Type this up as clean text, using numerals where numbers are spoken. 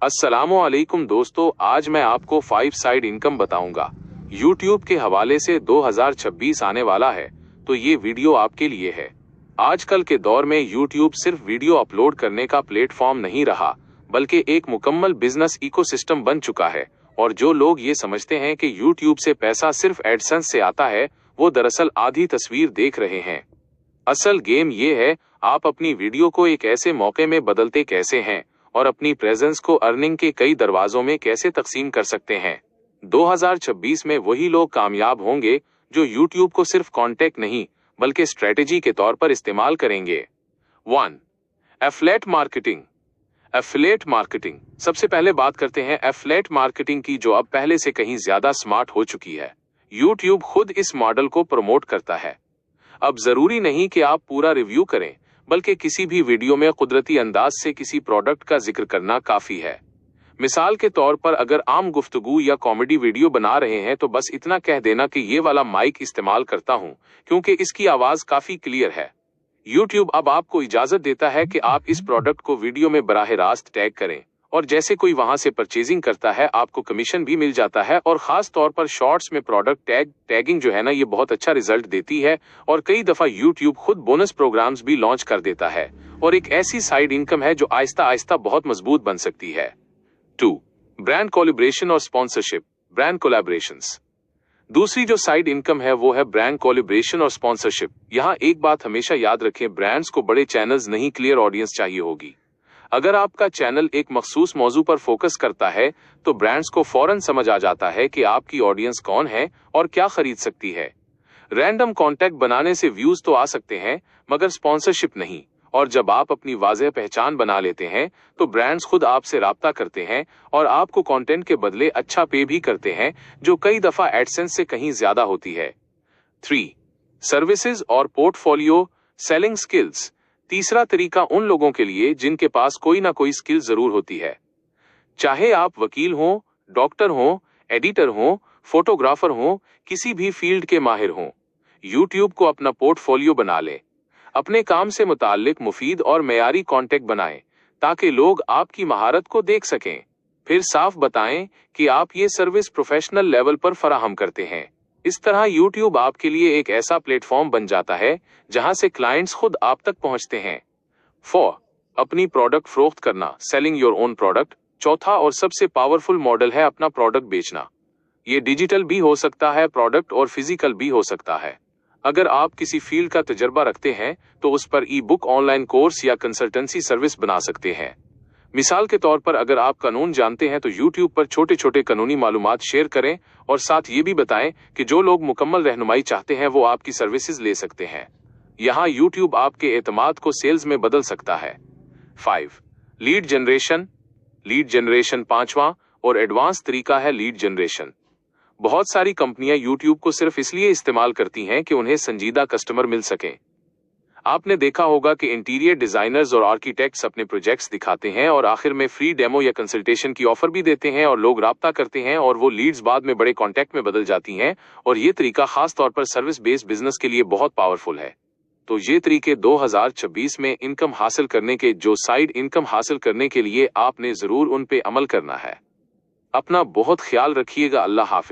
अस्सलामुअलैकुम दोस्तों, आज मैं आपको 5 साइड इनकम बताऊंगा। YouTube के हवाले से 2026 आने वाला है, तो ये वीडियो आपके लिए है। आजकल के दौर में YouTube सिर्फ वीडियो अपलोड करने का प्लेटफॉर्म नहीं रहा, बल्कि एक मुकम्मल बिजनेस इकोसिस्टम बन चुका है। और जो लोग ये समझते हैं कि YouTube से पैसा सिर्फ एडसेंस से आता है, वो दरअसल आधी तस्वीर देख रहे हैं। असल गेम ये है, आप अपनी वीडियो को एक ऐसे मौके में बदलते कैसे हैं और अपनी प्रेजेंस को अर्निंग के कई दरवाजों में कैसे तकसीम कर सकते हैं। 2026 में वही लोग कामयाब होंगे जो YouTube को सिर्फ कॉन्टेक्ट नहीं बल्कि स्ट्रेटेजी के तौर पर इस्तेमाल करेंगे। 1. Affiliate marketing. Affiliate marketing. सबसे पहले बात करते हैं एफिलिएट मार्केटिंग की, जो अब पहले से कहीं ज्यादा स्मार्ट हो चुकी है। YouTube खुद इस मॉडल को प्रमोट करता है। अब जरूरी नहीं कि आप पूरा रिव्यू करें, बल्कि किसी भी वीडियो में कुदरती अंदाज से किसी प्रोडक्ट का जिक्र करना काफी है। मिसाल के तौर पर अगर आम गुफ्तगू या कॉमेडी वीडियो बना रहे हैं तो बस इतना कह देना कि ये वाला माइक इस्तेमाल करता हूं क्योंकि इसकी आवाज काफी क्लियर है। YouTube अब आपको इजाजत देता है कि आप इस प्रोडक्ट को वीडियो में बराह रास्त टैग करें, और जैसे कोई वहां से परचेजिंग करता है आपको कमीशन भी मिल जाता है। और खास तौर पर शॉर्ट्स में प्रोडक्ट टैगिंग जो है ना, ये बहुत अच्छा रिजल्ट देती है। और कई दफा YouTube खुद बोनस प्रोग्राम्स भी लॉन्च कर देता है, और एक ऐसी साइड इनकम है जो आहिस्ता आहिस्ता बहुत मजबूत बन सकती है। 2. ब्रांड कोलैबोरेशन और स्पॉन्सरशिप। Brand collaborations. दूसरी जो साइड इनकम है वो है ब्रांड कोलैबोरेशन और स्पॉन्सरशिप। यहाँ एक बात हमेशा याद रखें, ब्रांड्स को बड़े चैनल्स नहीं, क्लियर ऑडियंस चाहिए होगी। अगर आपका चैनल एक मखसूस मौजू पर फोकस करता है तो ब्रांड्स को फौरन समझ आ जाता है कि आपकी ऑडियंस कौन है और क्या खरीद सकती है। रैंडम कॉन्टैक्ट बनाने से व्यूज तो आ सकते हैं, मगर स्पॉन्सरशिप नहीं। और जब आप अपनी वाज़ेह पहचान बना लेते हैं तो ब्रांड्स खुद आपसे राब्ता करते हैं और आपको कंटेंट के बदले अच्छा पे भी करते हैं, जो कई दफा एडसेंस से कहीं ज्यादा होती है। 3. सर्विसेज और पोर्टफोलियो सेलिंग स्किल्स। तीसरा तरीका उन लोगों के लिए जिनके पास कोई ना कोई स्किल जरूर होती है। चाहे आप वकील हो, डॉक्टर हो, एडिटर हो, फोटोग्राफर हो, किसी भी फील्ड के माहिर हो, YouTube को अपना पोर्टफोलियो बना लें। अपने काम से मुताल्लिक मुफीद और मेयारी कॉन्टेक्ट बनाएं ताकि लोग आपकी महारत को देख सकें। फिर साफ बताएं कि आप ये सर्विस प्रोफेशनल लेवल पर फराहम करते हैं। इस तरह YouTube आपके लिए एक ऐसा प्लेटफॉर्म बन जाता है जहां से क्लाइंट्स खुद आप तक पहुंचते हैं। 4. अपनी प्रोडक्ट फरोख्त करना। Selling your own product. चौथा और सबसे पावरफुल मॉडल है अपना प्रोडक्ट बेचना। ये डिजिटल भी हो सकता है प्रोडक्ट और फिजिकल भी हो सकता है। अगर आप किसी फील्ड का तजर्बा रखते हैं तो उस पर ई बुक, ऑनलाइन कोर्स या कंसल्टेंसी सर्विस बना सकते हैं। मिसाल के तौर पर अगर आप कानून जानते हैं तो YouTube पर छोटे छोटे कानूनी मालूमात शेयर करें, और साथ ये भी बताएं कि जो लोग मुकम्मल रहनुमाई चाहते हैं वो आपकी सर्विसेज ले सकते हैं। यहाँ YouTube आपके एतमाद को सेल्स में बदल सकता है। 5. Lead generation. लीड जनरेशन पांचवा और एडवांस तरीका है लीड जनरेशन। बहुत सारी कंपनियां YouTube को सिर्फ इसलिए इस्तेमाल करती हैं कि उन्हें संजीदा कस्टमर मिल सकें। आपने देखा होगा कि इंटीरियर डिजाइनर्स और आर्किटेक्ट्स अपने प्रोजेक्ट्स दिखाते हैं और आखिर में फ्री डेमो या कंसल्टेशन की ऑफर भी देते हैं, और लोग राब्ता करते हैं और वो लीड्स बाद में बड़े कॉन्टैक्ट में बदल जाती हैं। और ये तरीका खास तौर पर सर्विस बेस्ड बिजनेस के लिए बहुत पावरफुल है। तो ये तरीके 2026 में इनकम हासिल करने के, जो साइड इनकम हासिल करने के लिए आपने जरूर उन पे अमल करना है। अपना बहुत ख्याल रखिएगा। अल्लाह हाफिज।